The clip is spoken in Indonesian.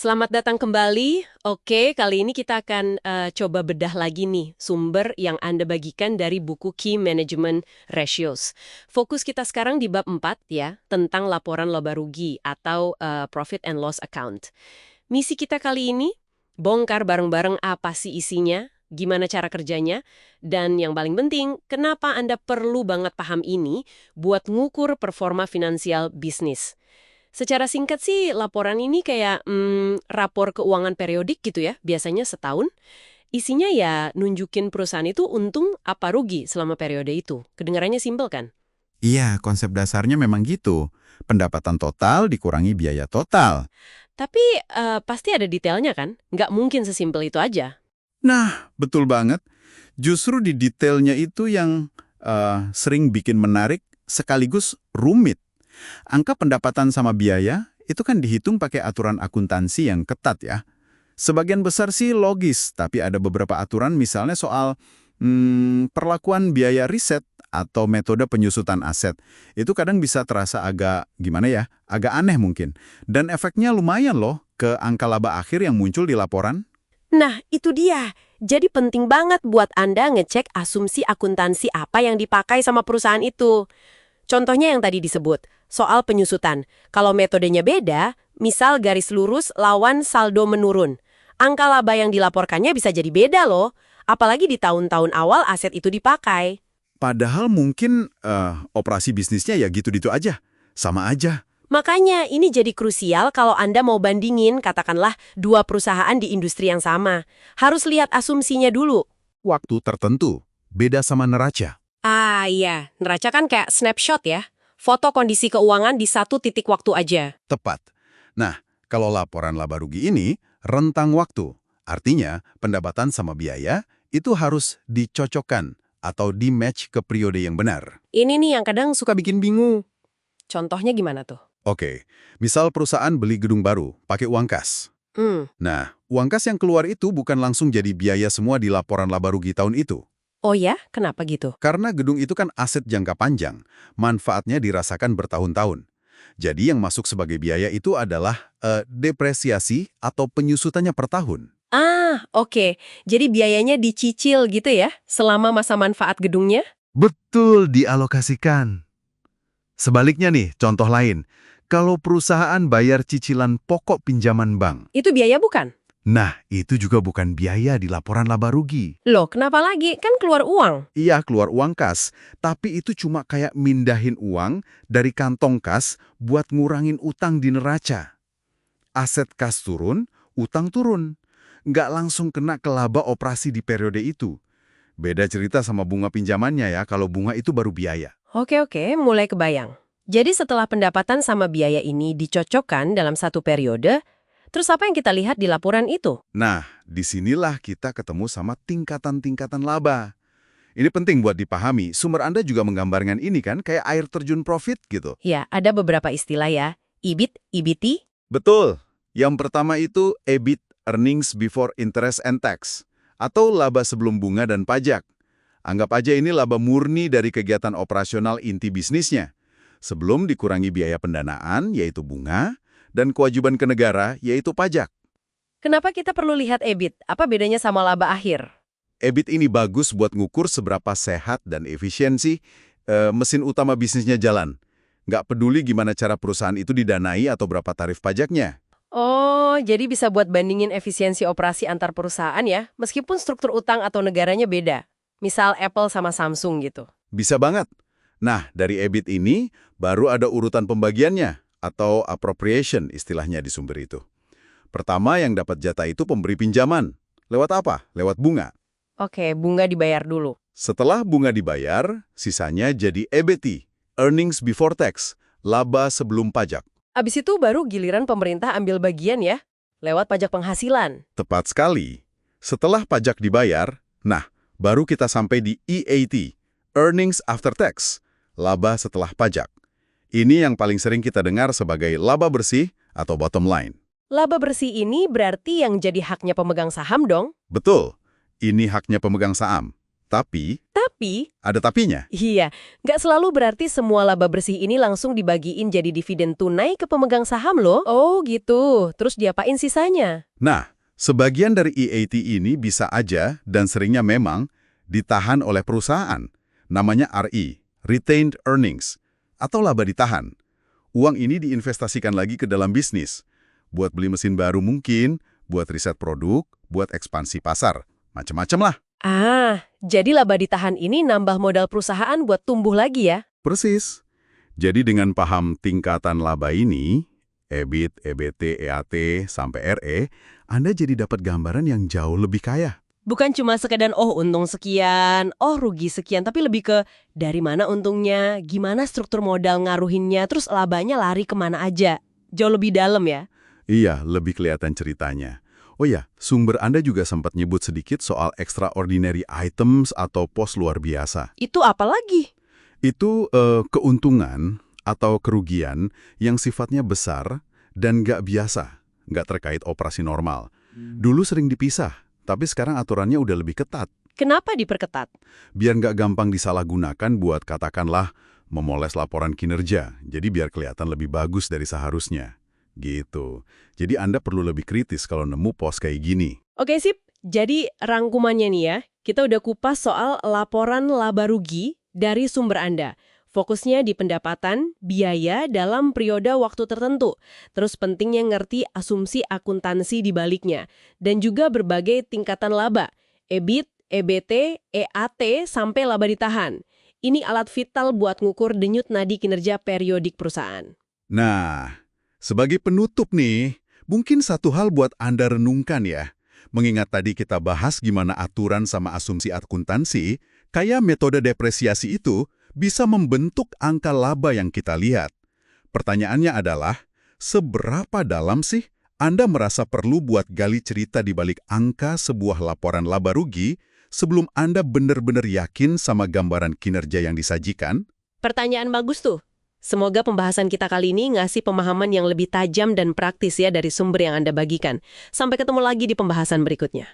Selamat datang kembali. Oke, kali ini kita akan coba bedah lagi nih sumber yang Anda bagikan dari buku Key Management Ratios. Fokus kita sekarang di bab 4 ya, tentang laporan laba rugi atau Profit and Loss Account. Misi kita kali ini, bongkar bareng-bareng apa sih isinya, gimana cara kerjanya, dan yang paling penting, kenapa Anda perlu banget paham ini buat ngukur performa finansial bisnis. Secara singkat sih, laporan ini kayak rapor keuangan periodik gitu ya, biasanya setahun. Isinya ya nunjukin perusahaan itu untung apa rugi selama periode itu. Kedengarannya simpel kan? Iya, konsep dasarnya memang gitu. Pendapatan total dikurangi biaya total. Tapi pasti ada detailnya kan? Nggak mungkin sesimpel itu aja. Nah, betul banget. Justru di detailnya itu yang sering bikin menarik sekaligus rumit. Angka pendapatan sama biaya itu kan dihitung pakai aturan akuntansi yang ketat ya. Sebagian besar sih logis, tapi ada beberapa aturan misalnya soal perlakuan biaya riset atau metode penyusutan aset. Itu kadang bisa terasa agak, gimana ya, agak aneh mungkin. Dan efeknya lumayan loh ke angka laba akhir yang muncul di laporan. Nah, itu dia. Jadi penting banget buat Anda ngecek asumsi akuntansi apa yang dipakai sama perusahaan itu. Contohnya yang tadi disebut, soal penyusutan. Kalau metodenya beda, misal garis lurus lawan saldo menurun. Angka laba yang dilaporkannya bisa jadi beda loh, apalagi di tahun-tahun awal aset itu dipakai. Padahal mungkin operasi bisnisnya ya gitu-gitu aja. Sama aja. Makanya ini jadi krusial kalau Anda mau bandingin, katakanlah, dua perusahaan di industri yang sama. Harus lihat asumsinya dulu. Waktu tertentu, beda sama neraca. Ah iya, neraca kan kayak snapshot ya. Foto kondisi keuangan di satu titik waktu aja. Tepat. Nah, kalau laporan laba rugi ini rentang waktu. Artinya, pendapatan sama biaya itu harus dicocokkan atau di-match ke periode yang benar. Ini nih yang kadang suka bikin bingung. Contohnya gimana tuh? Oke, misal perusahaan beli gedung baru pakai uang kas. Hmm. Nah, uang kas yang keluar itu bukan langsung jadi biaya semua di laporan laba rugi tahun itu. Oh ya? Kenapa gitu? Karena gedung itu kan aset jangka panjang, manfaatnya dirasakan bertahun-tahun. Jadi yang masuk sebagai biaya itu adalah depresiasi atau penyusutannya per tahun. Ah, oke. Jadi biayanya dicicil gitu ya, selama masa manfaat gedungnya? Betul dialokasikan. Sebaliknya nih, contoh lain. Kalau perusahaan bayar cicilan pokok pinjaman bank, Itu biaya bukan? nah itu juga bukan biaya di laporan laba rugi. Loh, kenapa lagi? Kan keluar uang. Iya, keluar uang kas, tapi itu cuma kayak mindahin uang dari kantong kas buat ngurangin utang di neraca. Aset kas turun, utang turun. Nggak langsung kena ke laba operasi di periode itu. Beda cerita sama bunga pinjamannya ya, kalau bunga itu baru biaya. Oke, mulai kebayang. Jadi setelah pendapatan sama biaya ini dicocokkan dalam satu periode, terus apa yang kita lihat di laporan itu? Nah, disinilah kita ketemu sama tingkatan-tingkatan laba. Ini penting buat dipahami, sumber Anda juga menggambarkan ini kan, kayak air terjun profit gitu. Ya, ada beberapa istilah ya. EBIT, EBT. Betul. Yang pertama itu EBIT, Earnings Before Interest and Tax, atau laba sebelum bunga dan pajak. Anggap aja ini laba murni dari kegiatan operasional inti bisnisnya. Sebelum dikurangi biaya pendanaan, yaitu bunga, dan kewajiban ke negara, yaitu pajak. Kenapa kita perlu lihat EBIT? Apa bedanya sama laba akhir? EBIT ini bagus buat ngukur seberapa sehat dan efisiensi mesin utama bisnisnya jalan. Nggak peduli gimana cara perusahaan itu didanai atau berapa tarif pajaknya. Oh, jadi bisa buat bandingin efisiensi operasi antar perusahaan ya, meskipun struktur utang atau negaranya beda. Misal Apple sama Samsung gitu. Bisa banget. Nah, dari EBIT ini baru ada urutan pembagiannya atau appropriation istilahnya di sumber itu. Pertama yang dapat jatah itu pemberi pinjaman. Lewat apa? Lewat bunga. Oke, bunga dibayar dulu. Setelah bunga dibayar, sisanya jadi EBT, Earnings Before Tax, laba sebelum pajak. Abis itu baru giliran pemerintah ambil bagian ya, lewat pajak penghasilan. Tepat sekali. Setelah pajak dibayar, nah, baru kita sampai di EAT, Earnings After Tax, laba setelah pajak. Ini yang paling sering kita dengar sebagai laba bersih atau bottom line. Laba bersih ini berarti yang jadi haknya pemegang saham dong? Betul, ini haknya pemegang saham. Tapi Tapi, Ada tapinya? iya, nggak selalu berarti semua laba bersih ini langsung dibagiin jadi dividen tunai ke pemegang saham loh. Oh gitu, terus diapain sisanya? Nah, sebagian dari EAT ini bisa aja dan seringnya memang ditahan oleh perusahaan. Namanya RE, Retained Earnings, atau laba ditahan. Uang ini diinvestasikan lagi ke dalam bisnis. Buat beli mesin baru mungkin, buat riset produk, buat ekspansi pasar. Macem-macem lah. Jadi laba ditahan ini nambah modal perusahaan buat tumbuh lagi ya? Persis. Jadi dengan paham tingkatan laba ini, EBIT, EBT, EAT, sampai RE, Anda jadi dapat gambaran yang jauh lebih kaya. Bukan cuma sekedar untung sekian, rugi sekian, tapi lebih ke dari mana untungnya, gimana struktur modal ngaruhinnya, terus labanya lari kemana aja. Jauh lebih dalam ya? Iya, lebih kelihatan ceritanya. Oh ya, sumber Anda juga sempat nyebut sedikit soal extraordinary items atau pos luar biasa. Itu apa lagi? Itu keuntungan atau kerugian yang sifatnya besar dan nggak biasa, nggak terkait operasi normal. Dulu sering dipisah, tapi sekarang aturannya udah lebih ketat. Kenapa diperketat? Biar nggak gampang disalahgunakan buat katakanlah memoles laporan kinerja, jadi biar kelihatan lebih bagus dari seharusnya. Gitu. Jadi Anda perlu lebih kritis kalau nemu pos kayak gini. Oke sip, jadi rangkumannya nih ya, kita udah kupas soal laporan laba rugi dari sumber Anda. Fokusnya di pendapatan, biaya dalam periode waktu tertentu. Terus pentingnya ngerti asumsi akuntansi di baliknya. Dan juga berbagai tingkatan laba, EBIT, EBT, EAT, sampai laba ditahan. Ini alat vital buat ngukur denyut nadi kinerja periodik perusahaan. Nah, sebagai penutup nih, mungkin satu hal buat Anda renungkan ya. Mengingat tadi kita bahas gimana aturan sama asumsi akuntansi, kayak metode depresiasi itu bisa membentuk angka laba yang kita lihat. Pertanyaannya adalah, seberapa dalam sih Anda merasa perlu buat gali cerita di balik angka sebuah laporan laba rugi sebelum Anda benar-benar yakin sama gambaran kinerja yang disajikan? Pertanyaan bagus tuh. Semoga pembahasan kita kali ini ngasih pemahaman yang lebih tajam dan praktis ya dari sumber yang Anda bagikan. Sampai ketemu lagi di pembahasan berikutnya.